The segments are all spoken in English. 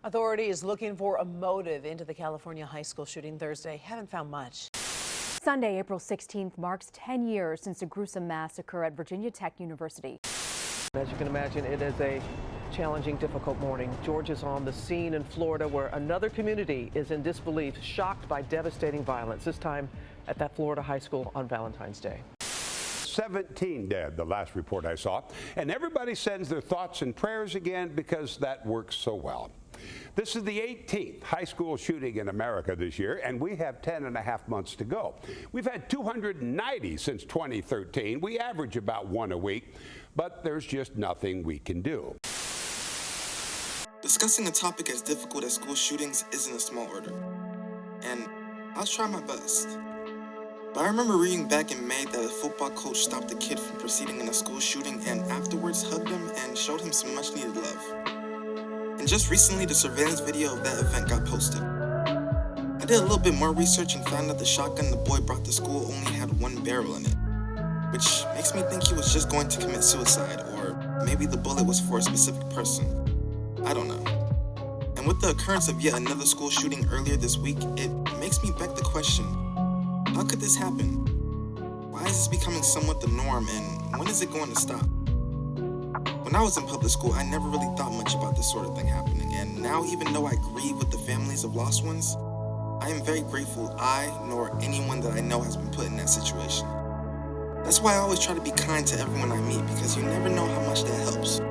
Authorities looking for a motive into the California high school shooting Thursday haven't found much. Sunday, April 16th, marks 10 years since a gruesome massacre at Virginia Tech University. As you can imagine, it is a challenging, difficult morning. George is on the scene in Florida where another community is in disbelief, shocked by devastating violence, this time at that Florida high school on Valentine's Day. 17 dead, the last report I saw. And everybody sends their thoughts and prayers again because that works so well. This is the 18th high school shooting in America this year, and we have 10 and a half months to go. We've had 290 since 2013. We average about one a week, but there's just nothing we can do. Discussing a topic as difficult as school shootings isn't a small order, and I'll try my best. But I remember reading back in May that a football coach stopped a kid from proceeding in a school shooting and afterwards hugged him and showed him some much needed love. And just recently, the surveillance video of that event got posted. I did a little bit more research and found out the shotgun the boy brought to school only had one barrel in it, which makes me think he was just going to commit suicide, or maybe the bullet was for a specific person. I don't know. And with the occurrence of yet another school shooting earlier this week, it makes me beg the question, how could this happen? Why is this becoming somewhat the norm, and when is it going to stop? When I was in public school, I never really thought much about this sort of thing happening, and now even though I grieve with the families of lost ones, I am very grateful I, nor anyone that I know, has been put in that situation. That's why I always try to be kind to everyone I meet, because you never know how much that helps.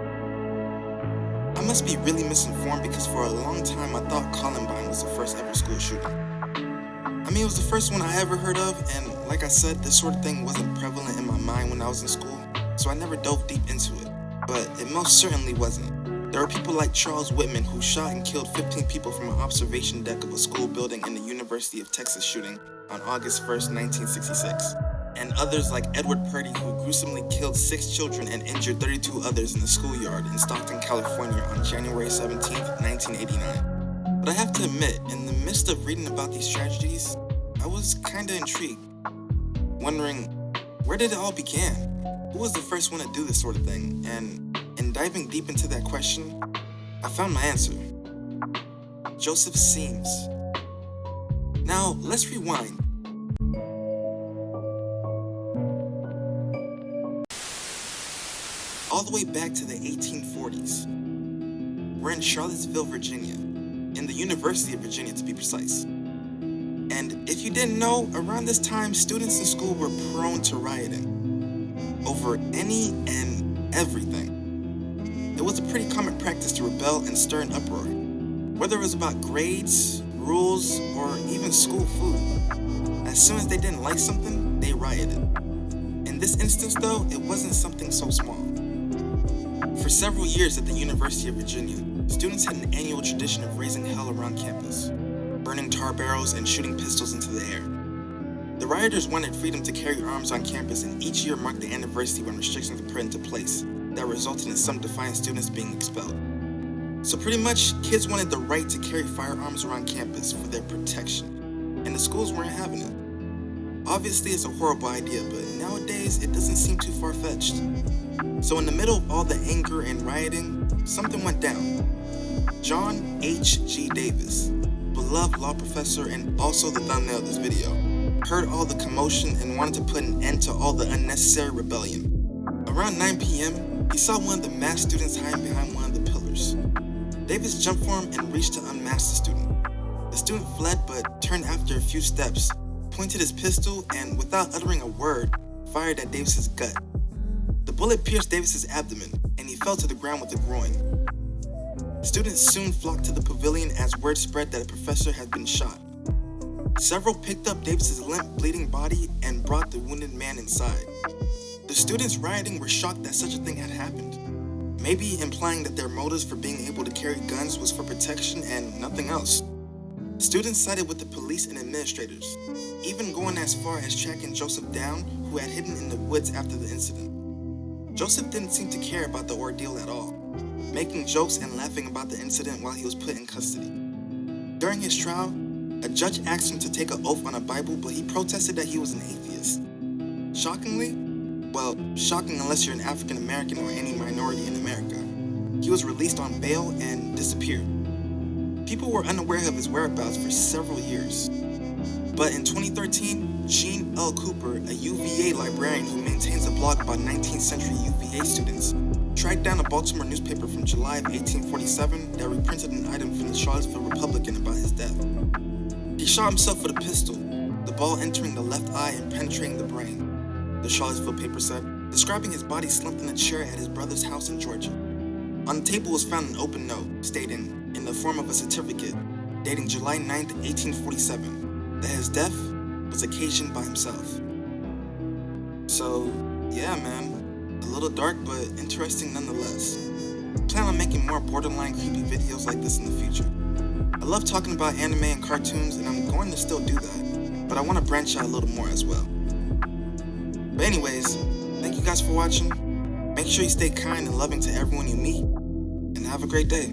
I must be really misinformed, because for a long time I thought Columbine was the first ever school shooting. I mean, it was the first one I ever heard of, and like I said, this sort of thing wasn't prevalent in my mind when I was in school, so I never dove deep into it. But it most certainly wasn't. There are people like Charles Whitman who shot and killed 15 people from an observation deck of a school building in the University of Texas shooting on August 1st, 1966. And others like Edward Purdy, who gruesomely killed 6 children and injured 32 others in the schoolyard in Stockton, California on January 17th, 1989. But I have to admit, in the midst of reading about these tragedies, I was kinda intrigued, wondering, where did it all begin? Who was the first one to do this sort of thing? And in diving deep into that question, I found my answer. Joseph Seams. Now, let's rewind. All the way back to the 1840s. We're in Charlottesville, Virginia, in the University of Virginia to be precise. And if you didn't know, around this time, students in school were prone to rioting over any and everything. It was a pretty common practice to rebel and stir an uproar, whether it was about grades, rules, or even school food. As soon as they didn't like something, they rioted. In this instance, though, it wasn't something so small. For several years at the University of Virginia, students had an annual tradition of raising hell around campus, burning tar barrels and shooting pistols into the air. The rioters wanted freedom to carry arms on campus, and each year marked the anniversary when restrictions were put into place that resulted in some defiant students being expelled. So pretty much, kids wanted the right to carry firearms around campus for their protection, and the schools weren't having it. Obviously, it's a horrible idea, but nowadays it doesn't seem too far-fetched. So in the middle of all the anger and rioting, something went down. John H.G. Davis, beloved law professor and also the thumbnail of this video, heard all the commotion and wanted to put an end to all the unnecessary rebellion. Around 9 p.m., he saw one of the masked students hiding behind one of the pillars. Davis jumped for him and reached to unmask the student. The student fled but turned after a few steps, pointed his pistol, and without uttering a word, fired at Davis's gut. The bullet pierced Davis's abdomen, and he fell to the ground with a groin. Students soon flocked to the pavilion as word spread that a professor had been shot. Several picked up Davis's limp, bleeding body and brought the wounded man inside. The students rioting were shocked that such a thing had happened, maybe implying that their motives for being able to carry guns was for protection and nothing else. Students sided with the police and administrators, even going as far as tracking Joseph down, who had hidden in the woods after the incident. Joseph didn't seem to care about the ordeal at all, making jokes and laughing about the incident while he was put in custody. During his trial, a judge asked him to take an oath on a Bible, but he protested that he was an atheist. Shockingly, well, shocking unless you're an African American or any minority in America, he was released on bail and disappeared. people were unaware of his whereabouts for several years. But in 2013, Gene L. Cooper, a UVA librarian who maintains a blog about 19th century UVA students, tracked down a Baltimore newspaper from July of 1847 that reprinted an item from the Charlottesville Republican about his death. He shot himself with a pistol, the ball entering the left eye and penetrating the brain, the Charlottesville paper said, describing his body slumped in a chair at his brother's house in Georgia. On the table was found an open note stating, in the form of a certificate, dating July 9, 1847, that his death was occasioned by himself. So, yeah, man, a little dark but interesting nonetheless. Plan on making more borderline creepy videos like this in the future. I love talking about anime and cartoons, and I'm going to still do that, but I want to branch out a little more as well. But anyways, thank you guys for watching. Make sure you stay kind and loving to everyone you meet, and have a great day.